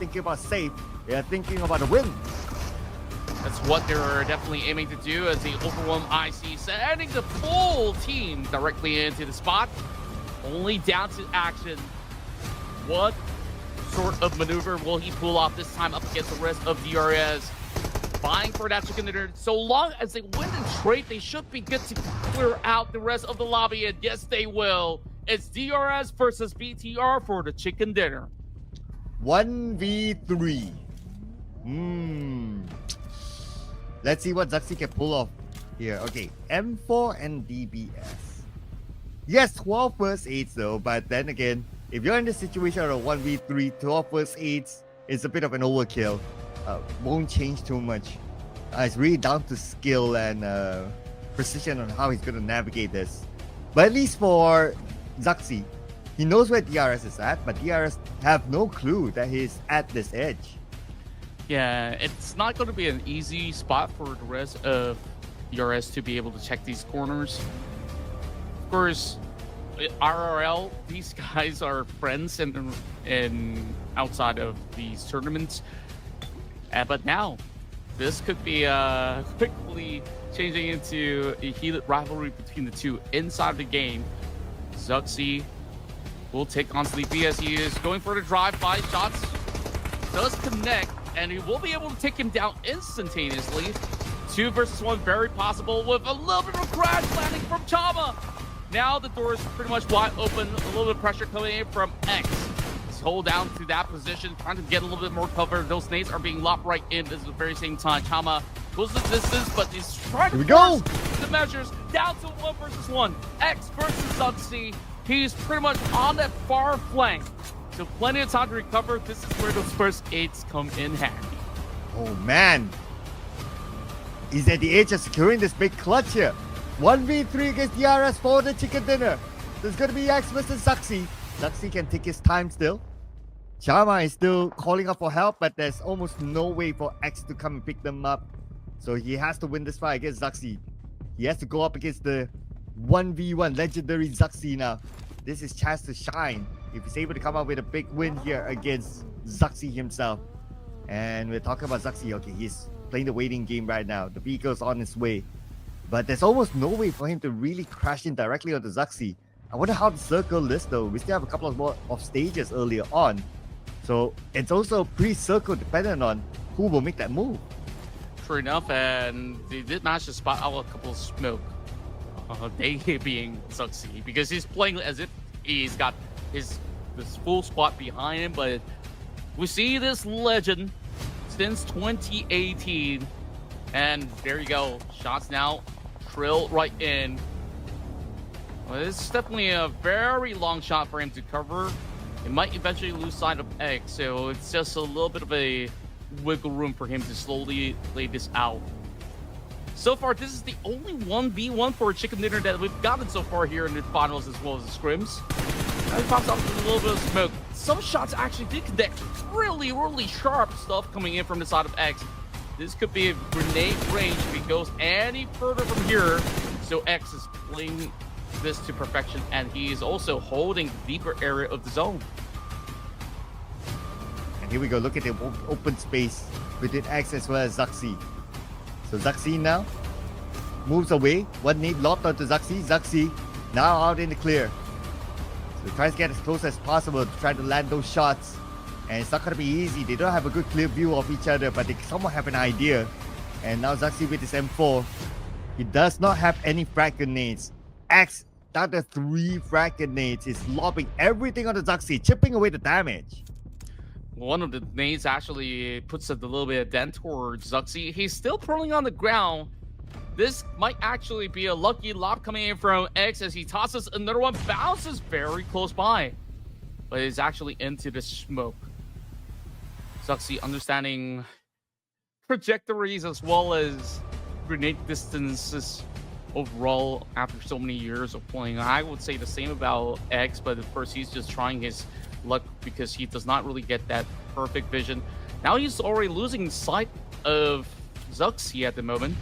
thinking about safe. They're thinking about a win. That's what they're definitely aiming to do as the overwhelm IC sending the full team directly into the spot. Only down to action. What sort of maneuver will he pull off this time up against the rest of DRS? Vying for that chicken dinner. So long as they win the trade, they should be good to clear out the rest of the lobby. And yes, they will. It's DRS versus BTR for the chicken dinner. 1v3. Let's see what Zaxi can pull off here. Okay, M4 and DBS. Yes, 12 first aids though, but then again, if you're in the situation of a 1v3, 12 first aids is a bit of an overkill. Won't change too much. It's really down to skill and precision on how he's going to navigate this. But at least for Zaxi, he knows where DRS is at, but DRS have no clue that he's at this edge. Yeah, it's not going to be an easy spot for the rest of DRS to be able to check these corners. Of course, RRL, these guys are friends and outside of these tournaments. But now, this could be quickly changing into a heated rivalry between the two inside the game. Zaxi will take on Sleepy as he is going for the drive-by shots. Does connect, and he will be able to take him down instantaneously. 2 versus 1, very possible with a little bit of a crash landing from Chama. Now the door is pretty much wide open. A little bit of pressure coming in from X. Hold down to that position, trying to get a little bit more cover. Those nades are being lopped right in at the very same time. Chama goes the distance, but he's trying to force the measures down to 1 versus 1. X versus Zaxi. He's pretty much on that far flank. So plenty of time to recover. This is where those first aids come in handy. Oh man. He's at the edge of securing this big clutch here. 1v3 against DRS for the chicken dinner. There's going to be X versus Zaxi. Zaxi can take his time still. Chama is still calling up for help, but there's almost no way for X to come and pick them up. So he has to win this fight against Zaxi. He has to go up against the 1v1 legendary Zaxi now. This is chance to shine if he's able to come up with a big win here against Zaxi himself. And we're talking about Zaxi. Okay, he's playing the waiting game right now. The vehicle's on its way. But there's almost no way for him to really crash in directly onto Zaxi. I wonder how to circle this though. We still have a couple of more of stages earlier on. So it's also pre-circle dependent on who will make that move. True enough, and they did manage to spot out a couple of smoke. They being Zaxi, because he's playing as if he's got this full squad behind him, but we see this legend since 2018. And there you go. Shots now trill right in. Well, this is definitely a very long shot for him to cover. It might eventually lose sight of X, so it's just a little bit of a wiggle room for him to slowly lay this out. So far, this is the only 1v1 for a chicken dinner that we've gotten so far here in the finals as well as the scrims. Now he pops off with a little bit of smoke. Some shots actually did connect. Really, really sharp stuff coming in from the side of X. This could be a grenade range if he goes any further from here. So X is playing this to perfection, and he is also holding the deeper area of the zone. And here we go. Look at the open space between X as well as Zaxi. So Zaxi now moves away. One nade locked onto Zaxi. Zaxi now out in the clear. So he tries to get as close as possible to try to land those shots. And it's not going to be easy. They don't have a good clear view of each other, but they somewhat have an idea. And now Zaxi with his M4. He does not have any frag grenades. X down to 3 frag grenades. He's lobbing everything on the Zaxi, chipping away the damage. One of the nades actually puts a little bit of dent towards Zaxi. He's still prone on the ground. This might actually be a lucky lob coming in from X as he tosses another one, bounces very close by, but is actually into the smoke. Zaxi understanding trajectories as well as grenade distances overall after so many years of playing. I would say the same about X, but of course he's just trying his luck because he does not really get that perfect vision. Now he's already losing sight of Zaxi at the moment.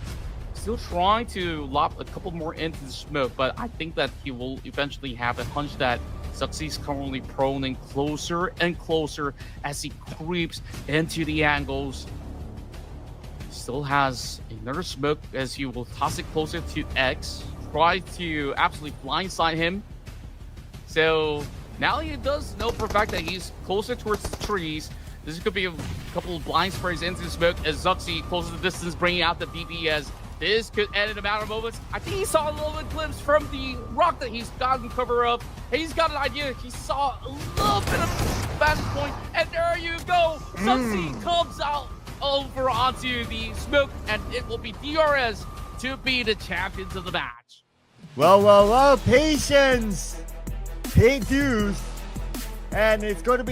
Still trying to lob a couple more into the smoke, but I think that he will eventually have a hunch that Zuxi's currently proning closer and closer as he creeps into the angles. Still has another smoke as he will toss it closer to X. Try to absolutely blindside him. So now he does know for a fact that he's closer towards the trees. This could be a couple of blind sprays into the smoke as Zuxi closes the distance, bringing out the DRS. This could end in a matter of moments. I think he saw a little bit glimpse from the rock that he's gotten cover of. And he's got an idea. He saw a little bit of vantage point, and there you go. Zuxi comes out over onto the smoke, and it will be DRS to be the champions of the match. Well, patience. Pay dues. And it's going to be